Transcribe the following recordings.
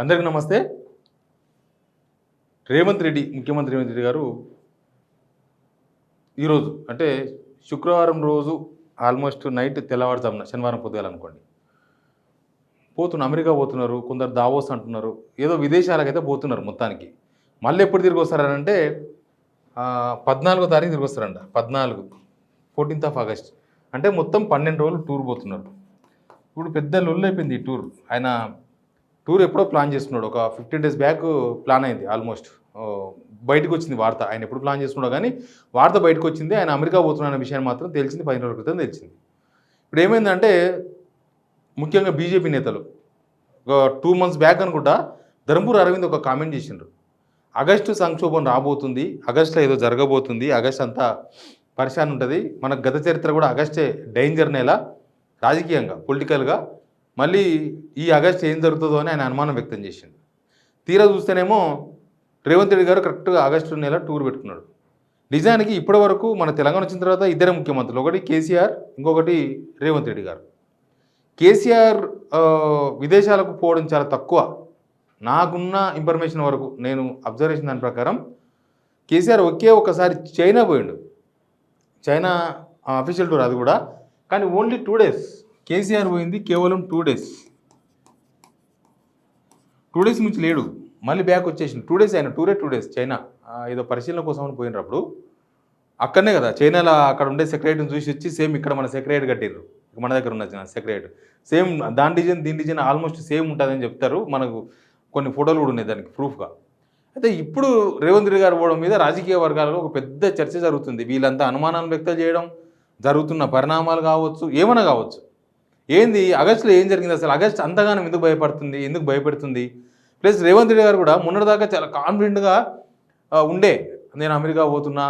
అందరికీ నమస్తే. ముఖ్యమంత్రి రేవంత్ రెడ్డి గారు ఈరోజు అంటే శుక్రవారం రోజు ఆల్మోస్ట్ నైట్ తెల్లవారుజామున శనివారం పొద్దుగాలనుకోండి అమెరికా పోతున్నారు, కొందరు దావోస్ అంటున్నారు, ఏదో విదేశాలకైతే పోతున్నారు మొత్తానికి. మళ్ళీ ఎప్పుడు తిరిగి వస్తారంటే 14వ తారీఖు తిరిగి వస్తారంట. 14th of August అంటే మొత్తం 12 రోజులు టూర్ పోతున్నారు. ఇప్పుడు పెద్ద లొల్లు అయిపోయింది ఈ టూర్. ఆయన టూర్ ఎప్పుడో ప్లాన్ చేస్తున్నాడు. ఒక 15 days బ్యాక్ ప్లాన్ అయింది. ఆల్మోస్ట్ బయటకు వచ్చింది వార్త. ఆయన ఎప్పుడు ప్లాన్ చేస్తున్నాడో కానీ వార్త బయటకు వచ్చింది. ఆయన అమెరికా పోతున్న విషయాన్ని మాత్రం తెలిసింది 15 రోజుల క్రితం తెలిసింది. ఇప్పుడు ఏమైందంటే ముఖ్యంగా బీజేపీ నేతలు ఒక 2 months బ్యాక్ అనుకుంటా ధర్మపురి అరవింద్ ఒక కామెంట్ చేసిండ్రు. ఆగస్టు సంక్షోభం రాబోతుంది, ఆగస్టులో ఏదో జరగబోతుంది, ఆగస్ట్ అంతా పరిశాన్ ఉంటుంది, మనకు గత చరిత్ర కూడా ఆగస్టే డేంజర్ నెల రాజకీయంగా పొలిటికల్గా, మళ్ళీ ఈ ఆగస్ట్ ఏం జరుగుతుందో అని ఆయన అనుమానం వ్యక్తం చేసిండు. తీరా చూస్తేనేమో రేవంత్ రెడ్డి గారు కరెక్ట్గా ఆగస్టు నెల టూర్ పెట్టుకున్నాడు. నిజానికి ఇప్పటి వరకు మన తెలంగాణ వచ్చిన తర్వాత ఇద్దరే ముఖ్యమంత్రులు, ఒకటి కేసీఆర్, ఇంకొకటి రేవంత్ రెడ్డి గారు. కేసీఆర్ విదేశాలకు పోవడం చాలా తక్కువ. నాకున్న ఇన్ఫర్మేషన్ వరకు, నేను అబ్జర్వ్ చేసిన దాని ప్రకారం కేసీఆర్ ఒక్కసారి చైనా పోయిండు. చైనా అఫీషియల్ టూర్, అది కూడా కానీ ఓన్లీ 2 days. కేసీఆర్ పోయింది కేవలం 2 days. 2 days నుంచి లేడు, మళ్ళీ బ్యాక్ వచ్చేసింది. 2 days అయినా టూరే 2 days. చైనా ఏదో పరిశీలన కోసం అని పోయినప్పుడు అక్కడనే కదా చైనాలో అక్కడ ఉండే సెక్రటరీని చూసి వచ్చి సేమ్ ఇక్కడ మన సెక్రటరీ కట్టిర్రు, మన దగ్గర ఉన్న సెక్రటరీ సేమ్ దాని డిజైన్ దీని డిజైన్ ఆల్మోస్ట్ సేమ్ ఉంటుందని చెప్తారు. మనకు కొన్ని ఫోటోలు కూడా ఉన్నాయి దానికి ప్రూఫ్గా. అయితే ఇప్పుడు రేవంత్ రెడ్డి గారు పోవడం మీద రాజకీయ వర్గాలలో ఒక పెద్ద చర్చ జరుగుతుంది. వీళ్ళంతా అనుమానాలు వ్యక్తం చేయడం, జరుగుతున్న పరిణామాలు కావచ్చు, ఏమైనా కావచ్చు. ఏంది ఆగస్టులో ఏం జరిగింది, అసలు ఆగస్ట్ అంతగానో ఎందుకు భయపెడుతుంది? ప్లస్ రేవంత్ రెడ్డి గారు కూడా మొన్నటిదాకా చాలా కాన్ఫిడెంట్గా ఉండే, నేను అమెరికా పోతున్నా,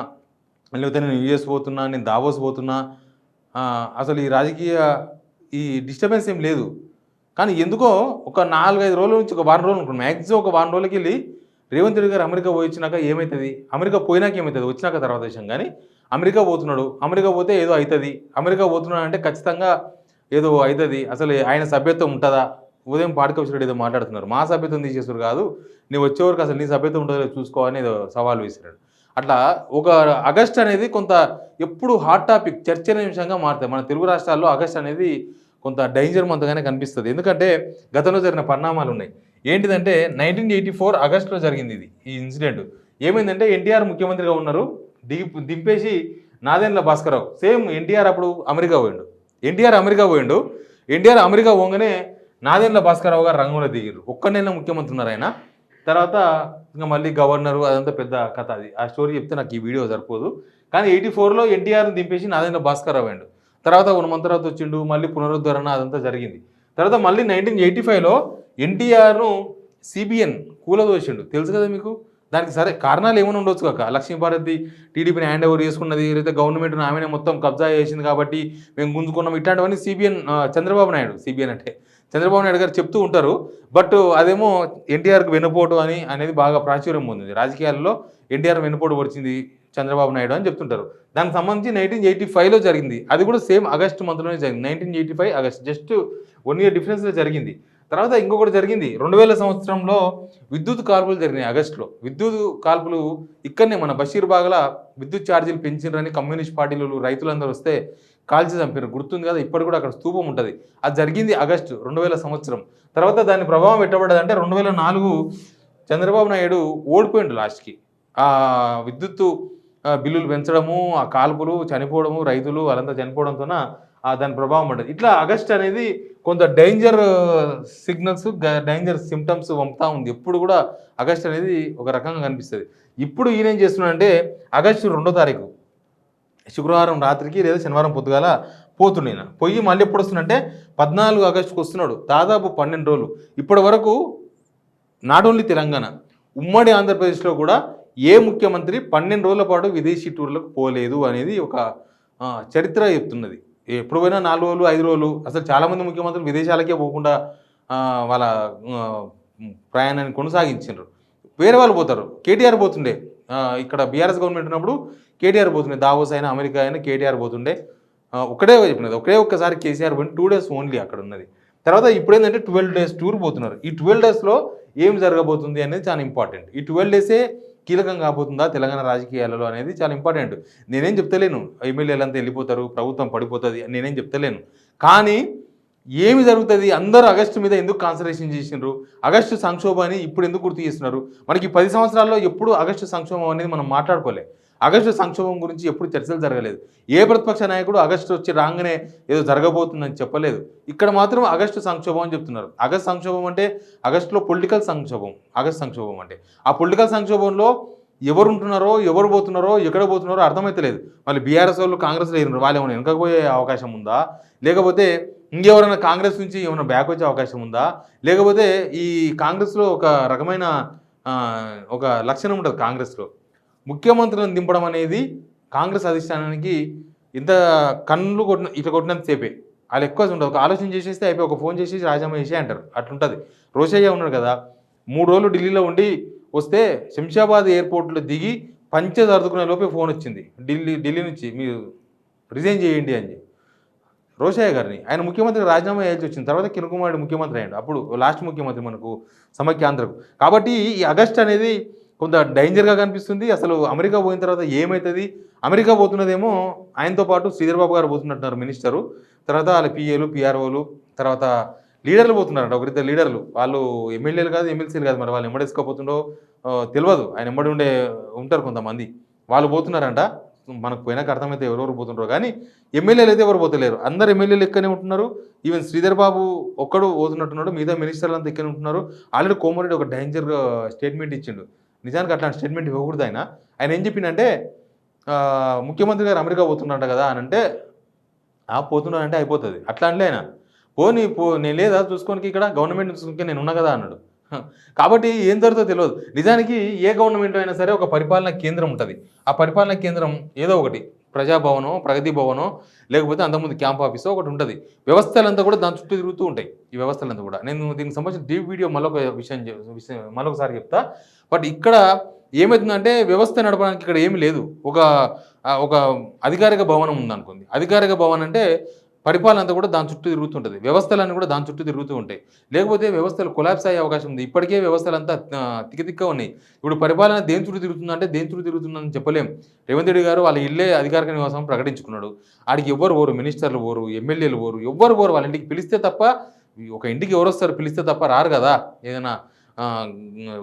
లేకపోతే నేను యూఎస్ పోతున్నా, నేను దావోస్ పోతున్నా, అసలు ఈ రాజకీయ ఈ డిస్టర్బెన్స్ ఏం లేదు. కానీ ఎందుకో ఒక 4-5 రోజుల నుంచి ఒక 1 వారం రోజులు అనుకున్నాను, మ్యాక్సిమం ఒక 1 వారం రోజులకి వెళ్ళి రేవంత్ రెడ్డి గారు అమెరికా పోయి వచ్చినాక ఏమవుతుంది, అమెరికా పోయినాక ఏమవుతుంది వచ్చినాక తర్వాత విషయం. కానీ అమెరికా పోతున్నాడు, అమెరికా పోతే ఏదో అవుతుంది, అమెరికా పోతున్నాడు అంటే ఖచ్చితంగా ఏదో అవుతుంది, అసలు ఆయన సభ్యత్వం ఉంటుందా? ఉదయం పాటికొచ్చినట్టు ఏదో మాట్లాడుతున్నారు, మా సభ్యత్వం తీసేస్తారు కాదు, నీ వచ్చేవరకు అసలు నీ సభ్యత్వం ఉంటుందో చూసుకోవాలని ఏదో సవాల్ వేసినాడు. అట్లా ఒక ఆగస్ట్ అనేది కొంత ఎప్పుడు హాట్ టాపిక్, చర్చనీయాంశంగా మారుతాయి. మన తెలుగు రాష్ట్రాల్లో ఆగస్ట్ అనేది కొంత డేంజర్ మంత్గానే కనిపిస్తుంది. ఎందుకంటే గతంలో జరిగిన పరిణామాలు ఉన్నాయి. ఏంటిదంటే 1984 ఆగస్టులో జరిగింది ఇది, ఈ ఇన్సిడెంట్. ఏమైందంటే ఎన్టీఆర్ ముఖ్యమంత్రిగా ఉన్నారు, దింపేసి నాదెండ్ల భాస్కరరావు, సేమ్ ఎన్టీఆర్ అప్పుడు అమెరికా పోయిండు. ఎన్టీఆర్ అమెరికా పోగానే నాదెండ్ల భాస్కరరావు గారు రంగంలో దిగారు. ఒక్కనేళ్ళ ముఖ్యమంత్రి ఉన్నారు ఆయన. తర్వాత ఇంకా మళ్ళీ గవర్నరు, అదంతా పెద్ద కథ. అది ఆ స్టోరీ చెప్తే నాకు ఈ వీడియో సరిపోదు. కానీ 84లో ఎన్టీఆర్ని దింపేసి నాదెండ్ల భాస్కరరావు అయ్యాడు. తర్వాత 1 month తర్వాత వచ్చిండు, మళ్ళీ పునరుద్ధరణ అదంతా జరిగింది. తర్వాత మళ్ళీ 1985లో ఎన్టీఆర్ను సిబిఎన్ కూలదోసిండు, తెలుసు కదా మీకు. దానికి సరే కారణాలు ఏమైనా ఉండొచ్చు కాక, లక్ష్మీపార్వతి టీడీపీని హ్యాండ్ ఓవర్ చేసుకున్నది, లేదా గవర్నమెంట్ ఆమెనే మొత్తం కబ్జా చేసింది కాబట్టి మేము గుంజుకున్నాం, ఇట్లాంటివన్నీ చంద్రబాబు నాయుడు గారు చెప్తూ ఉంటారు. బట్ అదేమో ఎన్టీఆర్కి వెన్నుపోటు అనేది బాగా ప్రాచుర్యం పొందింది రాజకీయాల్లో. ఎన్టీఆర్ వెన్నుపోటు వచ్చింది చంద్రబాబు నాయుడు అని చెప్తుంటారు. దానికి సంబంధించి 1985లో జరిగింది. అది కూడా సేమ్ ఆగస్టు మంత్లోనే జరిగింది. 1985 ఆగస్ట్, జస్ట్ 1 year డిఫరెన్స్లో జరిగింది. తర్వాత ఇంకొకటి జరిగింది 2000 సంవత్సరంలో విద్యుత్ కాల్పులు జరిగినాయి. ఆగస్టులో విద్యుత్ కాల్పులు ఇక్కడనే మన బషీర్బాగ్లో విద్యుత్ ఛార్జీలు పెంచినరని కమ్యూనిస్ట్ పార్టీలు రైతులందరూ వస్తే కాల్చి చంపారు, గుర్తుంది కదా. ఇప్పటి కూడా అక్కడ స్తూపం ఉంటుంది. అది జరిగింది ఆగస్టు 2000 సంవత్సరం. తర్వాత దాని ప్రభావం ఎట్టబడ్డదంటే 2004 చంద్రబాబు నాయుడు ఓడిపోయిండు లాస్ట్కి. ఆ విద్యుత్తు బిల్లులు పెంచడము, ఆ కాల్పులు, చనిపోవడము, రైతులు వాళ్ళంతా చనిపోవడంతో దాని ప్రభావం పడ్డది. ఇట్లా ఆగస్ట్ అనేది కొంత డేంజర్ సిగ్నల్స్, డేంజర్ సిమ్టమ్స్ పంపుతా ఉంది. ఎప్పుడు కూడా ఆగస్ట్ అనేది ఒక రకంగా కనిపిస్తుంది. ఇప్పుడు ఈయన ఏం చేస్తున్నాడంటే ఆగస్టు 2వ తారీఖు శుక్రవారం రాత్రికి లేదా శనివారం పొద్దుగాల పోతున్నాయి. పోయి మళ్ళీ ఎప్పుడు వస్తున్నంటే 14 ఆగస్టుకు వస్తున్నాడు. దాదాపు 12 రోజులు. ఇప్పటి వరకు నాట్ ఓన్లీ తెలంగాణ, ఉమ్మడి ఆంధ్రప్రదేశ్లో కూడా ఏ ముఖ్యమంత్రి 12 రోజుల పాటు విదేశీ టూర్లకు పోలేదు అనేది ఒక చరిత్ర చెప్తున్నది. ఎప్పుడు పోయినా 4 రోజులు 5 రోజులు. అసలు చాలామంది ముఖ్యమంత్రులు విదేశాలకే పోకుండా వాళ్ళ ప్రయాణాన్ని కొనసాగించారు. వేరే వాళ్ళు పోతారు. కేటీఆర్ పోతుండే, ఇక్కడ బీఆర్ఎస్ గవర్నమెంట్ ఉన్నప్పుడు కేటీఆర్ పోతుండే, దావోస్ అయినా అమెరికా అయినా కేటీఆర్ పోతుండే. చెప్పినది ఒక్కసారి కేసీఆర్ పోయిన 2 days ఓన్లీ అక్కడ ఉన్నది. తర్వాత ఇప్పుడు ఏంటంటే 12 days టూర్ పోతున్నారు. ఈ 12 daysలో ఏం జరగబోతుంది అనేది చాలా ఇంపార్టెంట్. ఈ 12 డేసే కీలకం కాబోతుందా తెలంగాణ రాజకీయాలలో అనేది చాలా ఇంపార్టెంట్. నేనేం చెప్తలేను ఎమ్మెల్యేలంతా వెళ్ళిపోతారు, ప్రభుత్వం పడిపోతుంది నేనేం చెప్తలేను. కానీ ఏమి జరుగుతుంది? అందరూ ఆగస్టు మీద ఎందుకు కాన్సన్ట్రేషన్ చేసినారు? ఆగస్టు సంక్షోభాన్ని ఇప్పుడు ఎందుకు గుర్తు చేస్తున్నారు? మనకి 10 సంవత్సరాల్లో ఎప్పుడు ఆగస్టు సంక్షోభం అనేది మనం మాట్లాడుకోలే. ఆగస్టు సంక్షోభం గురించి ఎప్పుడు చర్చలు జరగలేదు. ఏ ప్రతిపక్ష నాయకుడు ఆగస్టు వచ్చి రాగానే ఏదో జరగబోతుందని చెప్పలేదు. ఇక్కడ మాత్రం ఆగస్టు సంక్షోభం అని చెప్తున్నారు. ఆగస్టు సంక్షోభం అంటే ఆగస్టులో పొలిటికల్ సంక్షోభం. ఆగస్టు సంక్షోభం అంటే ఆ పొలిటికల్ సంక్షోభంలో ఎవరు ఉంటున్నారో, ఎవరు పోతున్నారో, ఎక్కడ పోతున్నారో అర్థమైతలేదు. మళ్ళీ బీఆర్ఎస్ వాళ్ళు కాంగ్రెస్లో ఎగిరినారు. వాళ్ళు ఏమైనా వెనకపోయే అవకాశం ఉందా? లేకపోతే ఇంకెవరైనా కాంగ్రెస్ నుంచి ఏమైనా బ్యాక్ వచ్చే అవకాశం ఉందా? లేకపోతే ఈ కాంగ్రెస్లో ఒక రకమైన ఒక లక్షణం ఉంటుంది కాంగ్రెస్లో. ముఖ్యమంత్రులను దింపడం అనేది కాంగ్రెస్ అధిష్టానానికి ఇంత కళ్ళు కొట్టిన ఇట్లా కొట్టినంత సేపే. వాళ్ళు ఎక్కువ ఉండదు. ఒక ఆలోచన చేసేస్తే అయిపోయి ఒక ఫోన్ చేసేసి రాజీనామా చేసే అంటారు. అట్లుంటుంది. రోషయ్య ఉన్నాడు కదా, 3 రోజులు ఢిల్లీలో ఉండి వస్తే శంషాబాద్ ఎయిర్పోర్ట్లో దిగి పంచె సర్దుకునే లోపే ఫోన్ వచ్చింది ఢిల్లీ నుంచి, మీరు రిజైన్ చేయండి అని. రోషయ్య గారిని ఆయన ముఖ్యమంత్రికి రాజీనామా చేయాల్సి వచ్చింది. తర్వాత కిరణ్ కుమార్ రెడ్డి ముఖ్యమంత్రి అయ్యాడు. అప్పుడు లాస్ట్ ముఖ్యమంత్రి మనకు సమైక్యాంధ్రకు. కాబట్టి ఈ ఆగస్ట్ అనేది కొంత డేంజర్గా కనిపిస్తుంది. అసలు అమెరికా పోయిన తర్వాత ఏమవుతుంది? అమెరికా పోతున్నదేమో ఆయనతో పాటు శ్రీధర్ బాబు గారు పోతున్నట్టున్నారు మినిస్టరు. తర్వాత వాళ్ళ పిఏలు, పిఆర్ఓలు, తర్వాత లీడర్లు పోతున్నారంట. ఒకరిద్దరు లీడర్లు. వాళ్ళు ఎమ్మెల్యేలు కాదు, ఎమ్మెల్సీలు కాదు. మరి వాళ్ళు ఎంబడేసుకోపోతుండో తెలియదు. ఆయన ఎంబడి ఉంటారు కొంతమంది. వాళ్ళు పోతున్నారంట. మనకు పోయినాక అర్థమైతే ఎవరెవరు పోతుంటారో. కానీ ఎమ్మెల్యేలు అయితే ఎవరు పోతలేరు. అందరు ఎమ్మెల్యేలు ఎక్కనే ఉంటున్నారు. ఈవెన్ శ్రీధర్ బాబు ఒక్కడు పోతున్నట్టున్నాడు. మిగతా మినిస్టర్లు అంతా ఎక్కనే ఉంటున్నారు. ఆల్రెడీ కోమరెడ్డి ఒక డేంజర్ స్టేట్మెంట్ ఇచ్చిండు. నిజానికి అట్లాంటి స్టేట్మెంట్ ఇవ్వకూడదు. ఆయన ఏం చెప్పిండంటే, ముఖ్యమంత్రి గారు అమెరికా పోతున్నారంట కదా అని అంటే, పోతున్నారంటే అయిపోతుంది అట్లా అంటే ఆయన నేను లేదా చూసుకోనికి ఇక్కడ గవర్నమెంట్ చూసుకుంటే నేను ఉన్నా కదా అన్నాడు. కాబట్టి ఏం జరుగుతుందో తెలియదు. నిజానికి ఏ గవర్నమెంట్ అయినా సరే ఒక పరిపాలనా కేంద్రం ఉంటుంది. ఆ పరిపాలనా కేంద్రం ఏదో ఒకటి ప్రజాభవనో, ప్రగతి భవనో, లేకపోతే అంతకుముందు క్యాంప్ ఆఫీసో ఒకటి ఉంటుంది. వ్యవస్థలంతా కూడా దాని చుట్టూ తిరుగుతూ ఉంటాయి. ఈ వ్యవస్థలంతా కూడా నేను దీనికి సంబంధించిన డీప్ వీడియో మరొకసారి చెప్తా. బట్ ఇక్కడ ఏమవుతుందంటే వ్యవస్థ నడపడానికి ఇక్కడ ఏమీ లేదు. ఒక అధికారిక భవనం ఉందనుకుంది. అధికారిక భవనం అంటే పరిపాలన అంతా కూడా దాని చుట్టూ తిరుగుతుంటుంది. వ్యవస్థలన్నీ కూడా దాని చుట్టూ తిరుగుతూ ఉంటాయి. లేకపోతే వ్యవస్థలు కొలాప్స్ అయ్యే అవకాశం ఉంది. ఇప్పటికే వ్యవస్థలంతా తిక్కతిక్క ఉన్నాయి. ఇప్పుడు పరిపాలన దేని చుట్టూ తిరుగుతుందంటే దేని చుట్టూ తిరుగుతుందని చెప్పలేం. రేవంత్ రెడ్డి గారు వాళ్ళ ఇల్లే అధికారిక నివాసం ప్రకటించుకున్నాడు. ఆడికి ఎవ్వరు పోరు, మినిస్టర్లు పోరు, ఎమ్మెల్యేలు పోరు, ఎవ్వరు పోరు. వాళ్ళ ఇంటికి పిలిస్తే తప్ప, ఒక ఇంటికి ఎవరు వస్తారు పిలిస్తే తప్ప రారు కదా. ఏదైనా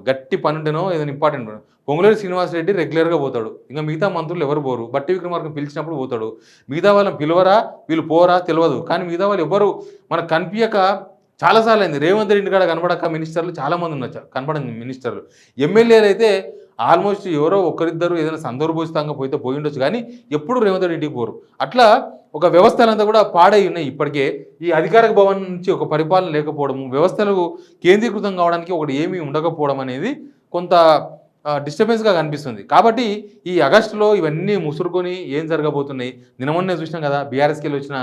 గట్టి పని ఉంటేనో ఏదైనా ఇంపార్టెంట్ పొంగులేరు శ్రీనివాసరెడ్డి రెగ్యులర్గా పోతాడు. ఇంకా మిగతా మంత్రులు ఎవరు పోరు. బట్టి విక్రమార్కను పిలిచినప్పుడు పోతాడు. మిగతా వాళ్ళని పిలవరా, వీళ్ళు పోరా తెలియదు. కానీ మిగతా వాళ్ళు ఎవరు మనకు కనిపించక చాలాసార్లు అయింది. రేవంత్ రెడ్డి కాడ కనబడక మినిస్టర్లు చాలామంది ఉన్నారు, కనబడింది మినిస్టర్లు. ఎమ్మెల్యేలు అయితే ఆల్మోస్ట్ ఎవరో ఒకరిద్దరు ఏదైనా సందర్భోచితంగా పోయి ఉండొచ్చు. కానీ ఎప్పుడు రేవంత్ రెడ్డి ఇంటికి పోరు. అట్లా ఒక వ్యవస్థలంతా కూడా పాడై ఉన్నాయి. ఇప్పటికే ఈ అధికారిక భవన్ నుంచి ఒక పరిపాలన లేకపోవడము, వ్యవస్థలు కేంద్రీకృతం కావడానికి ఒకటి ఏమీ ఉండకపోవడం అనేది కొంత డిస్టర్బెన్స్గా కనిపిస్తుంది. కాబట్టి ఈ ఆగస్టులో ఇవన్నీ ముసురుకొని ఏం జరగబోతున్నాయి? నిన్నమొన్నే చూసినాం కదా, బీఆర్ఎస్కి వెళ్ళి వచ్చిన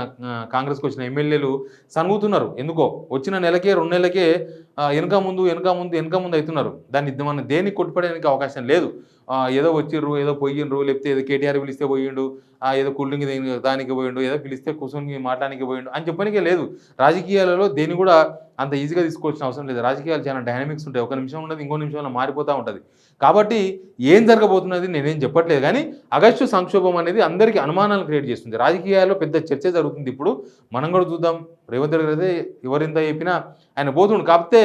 కాంగ్రెస్కి వచ్చిన ఎమ్మెల్యేలు సనుగుతున్నారు. ఎందుకో వచ్చిన నెలకే 2 నెలలకే వెనక ముందు అవుతున్నారు. దాన్ని మనం దేనికి కొట్టుపడడానికి అవకాశం లేదు. ఏదో వచ్చిర్రు, ఏదో పోయిండ్రు, లేకపోతే ఏదో కేటీఆర్ పిలిస్తే పోయిండు, ఏదో కూల్డ్రింక్ దానికి పోయిండు, ఏదో పిలిస్తే కూర్చొని మాట్లాడానికి పోయిండు అని చెప్పడానికే లేదు. రాజకీయాలలో దేన్ని కూడా అంత ఈజీగా తీసుకోవాల్సిన అవసరం లేదు. రాజకీయాలు చాలా డైనమిక్స్ ఉంటాయి. ఒక నిమిషం ఉన్నది ఇంకో నిమిషంలో మారిపోతూ ఉంటుంది. కాబట్టి ఏం జరగబోతున్నది నేనేం చెప్పట్లేదు. కానీ ఆగస్టు సంక్షోభం అనేది అందరికీ అనుమానాలు క్రియేట్ చేస్తుంది. రాజకీయాల్లో పెద్ద చర్చ జరుగుతుంది. ఇప్పుడు మనం కూడా చూద్దాం. రేవంత్ రెడ్డి అయితే ఎవరింత చెప్పినా ఆయన పోతుండు. కాకపోతే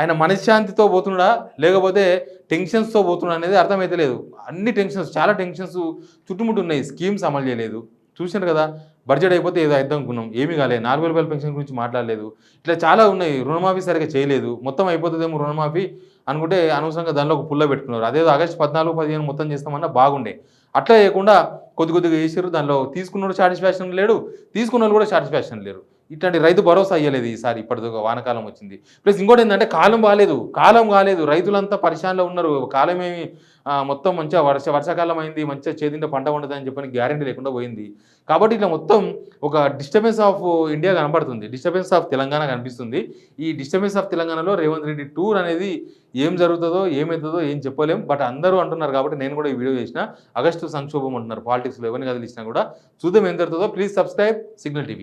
ఆయన మనశ్శాంతితో పోతున్నాడా లేకపోతే టెన్షన్స్తో పోతున్నాడా అనేది అర్థమైతలేదు. అన్ని టెన్షన్స్, చాలా టెన్షన్స్ చుట్టుముట్టు ఉన్నాయి. స్కీమ్స్ అమలు చేయలేదు. చూశారు కదా, బడ్జెట్ అయిపోతే ఏదో అయిద్దాం అనుకున్నాం, ఏమీ కాలేదు. 4,000 రూపాయల పెన్షన్ గురించి మాట్లాడలేదు. ఇట్లా చాలా ఉన్నాయి. రుణమాఫీ సరిగా చేయలేదు. మొత్తం అయిపోతుందేమో రుణమాఫీ అనుకుంటే అనవసరంగా దానిలో ఒక పుల్ల పెట్టుకున్నారు. అదేదో ఆగస్టు 14, 15 మొత్తం చేస్తామన్నా బాగుండే. అట్లా చేయకుండా కొద్దిగా చేసారు. దానిలో తీసుకున్న సాటిస్ఫాక్షన్ లేడు, తీసుకున్న వాళ్ళు కూడా సాటిస్ఫాక్షన్ లేరు. ఇట్లాంటి రైతు భరోసా అయ్యలేదు ఈసారి. ఇప్పటిదాకా వానకాలం వచ్చింది. ప్లస్ ఇంకోటి ఏంటంటే కాలం కాలేదు. రైతులంతా పరిశానలో ఉన్నారు. కాలమేమి మొత్తం మంచిగా వర్షాకాలం అయింది, మంచిగా చేతింట పంట ఉండదని చెప్పని గ్యారెంటీ లేకుండా పోయింది. కాబట్టి ఇట్లా మొత్తం ఒక డిస్టర్బెన్స్ ఆఫ్ ఇండియా కనబడుతుంది, డిస్టర్బెన్స్ ఆఫ్ తెలంగాణ కనిపిస్తుంది. ఈ డిస్టర్బెన్స్ ఆఫ్ తెలంగాణలో రేవంత్ రెడ్డి టూర్ అనేది ఏం జరుగుతుందో ఏమవుతుందో ఏం చెప్పలేం. బట్ అందరూ అంటున్నారు కాబట్టి నేను కూడా ఈ వీడియో చేసిన. ఆగస్టు సంక్షోభం అంటున్నారు పాలిటిక్స్లో, ఎవరిని కదిలిచ్చినా కూడా చూద్దాం ఏం జరుగుతుందో. Please subscribe signal TV.